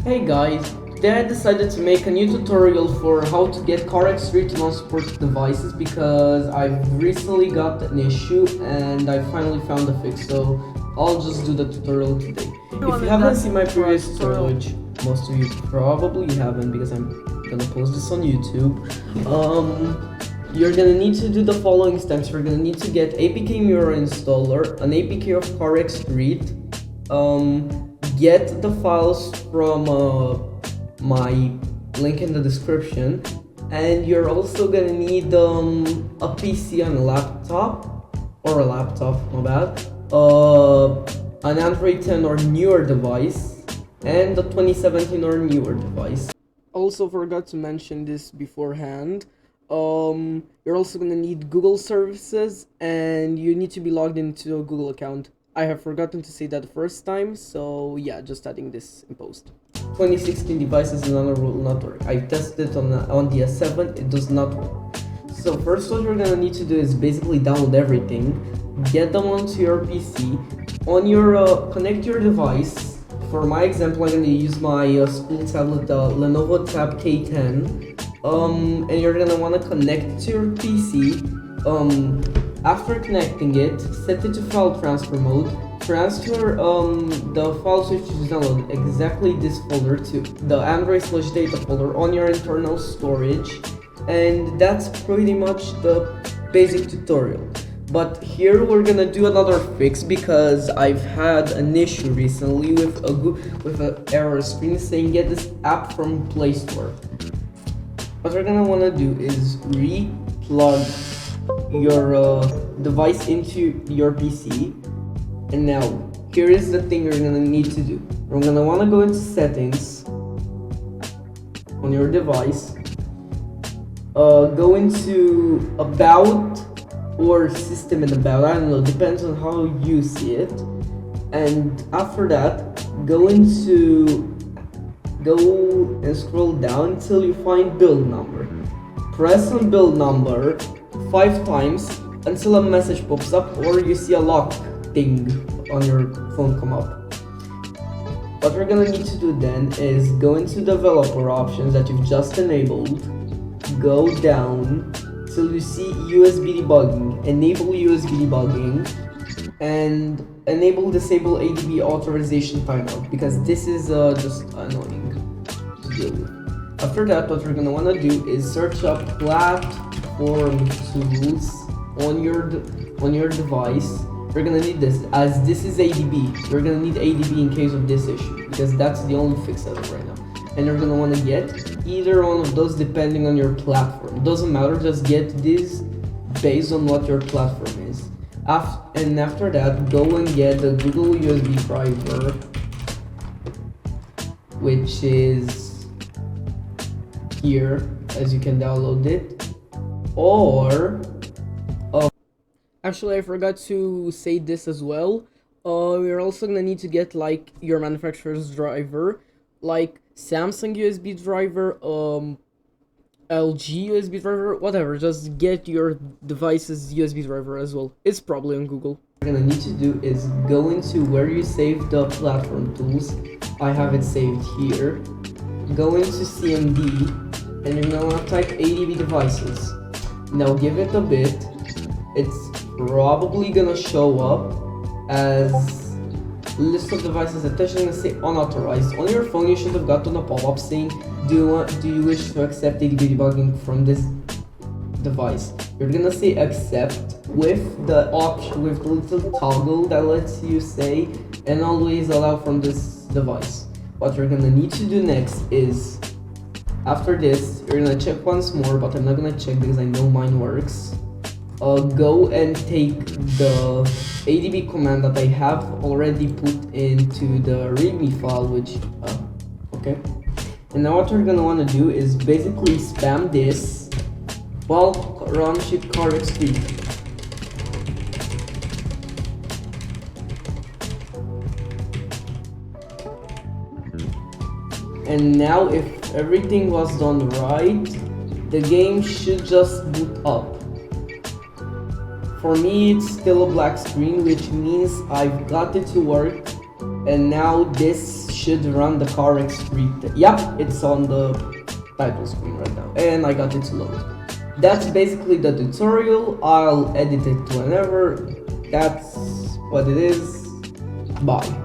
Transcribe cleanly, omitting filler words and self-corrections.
Hey guys, today I decided to make a new tutorial for how to get CarX Street to unsupported devices because I've recently got an issue and I finally found a fix, so I'll just do the tutorial today. If you haven't seen my previous tutorial, which most of you probably haven't because I'm gonna post this on YouTube, you're gonna need to do the following steps. You're gonna need to get APK Mirror installer, an APK of CarX Street, get the files from my link in the description, and you're also gonna need a PC and a laptop, my bad, an Android 10 or newer device, and a 2017 or newer device. Also forgot to mention this beforehand. You're also gonna need Google services, and you need to be logged into a Google account. I have forgotten to say that the first time, so yeah, just adding this in post. 2016 devices will not work. I tested it on the S7, it does not work. So first what you're gonna need to do is basically download everything, get them onto your PC, on your connect your device. For my example, I'm gonna use my school tablet, the Lenovo Tab K10, and you're gonna wanna connect to your PC. After connecting it, set it to file transfer mode, transfer the files which you download, exactly this folder, to the Android/data folder on your internal storage, and that's pretty much the basic tutorial. But here we're gonna do another fix because I've had an issue recently with an error screen saying get this app from Play Store. What we're gonna wanna do is re-plug your device into your PC, and now here is the thing you're gonna need to do. You're gonna want to go into settings on your device, go into about or system and about, I don't know, depends on how you see it, and after that go and scroll down until you find build number. Press on build number 5 times until a message pops up or you see a lock thing on your phone come up. What we're gonna need to do then is go into developer options that you've just enabled, go down till you see USB debugging, enable USB debugging, and enable disable ADB authorization timeout because this is just annoying to deal with. After that, what we're gonna wanna do is search up platform tools on your device. You're gonna need this, as this is ADB. You're gonna need ADB in case of this issue because that's the only fix of it right now. And you're gonna wanna get either one of those depending on your platform. It doesn't matter, just get this based on what your platform is. And after that, go and get the Google USB driver, which is here, as you can download it, or actually I forgot to say this as well. We're also gonna need to get like your manufacturer's driver, like Samsung USB driver, LG USB driver, whatever. Just get your device's USB driver as well. It's probably on Google. What you're gonna need to do is go into where you save the platform tools. I have it saved here. Go into CMD and you're gonna type ADB devices. Now give it a bit. It's probably gonna show up as list of devices attached. I'm gonna say unauthorized. On your phone you should have gotten a pop-up saying do you wish to accept ADB debugging from this device. You're gonna say accept with the option, with the little toggle that lets you say and always allow from this device. What you're gonna need to do next is, after this, you're gonna check once more, but I'm not gonna check because I know mine works. Go and take the ADB command that I have already put into the readme file, which, okay. And now what we're gonna wanna do is basically spam this while run ship CarX Street. And now if everything was done right, the game should just boot up. For me, it's still a black screen, which means I've got it to work, and now this should run the CarX Street. Yep, it's on the title screen right now, and I got it to load. That's basically the tutorial. I'll edit it whenever. That's what it is. Bye.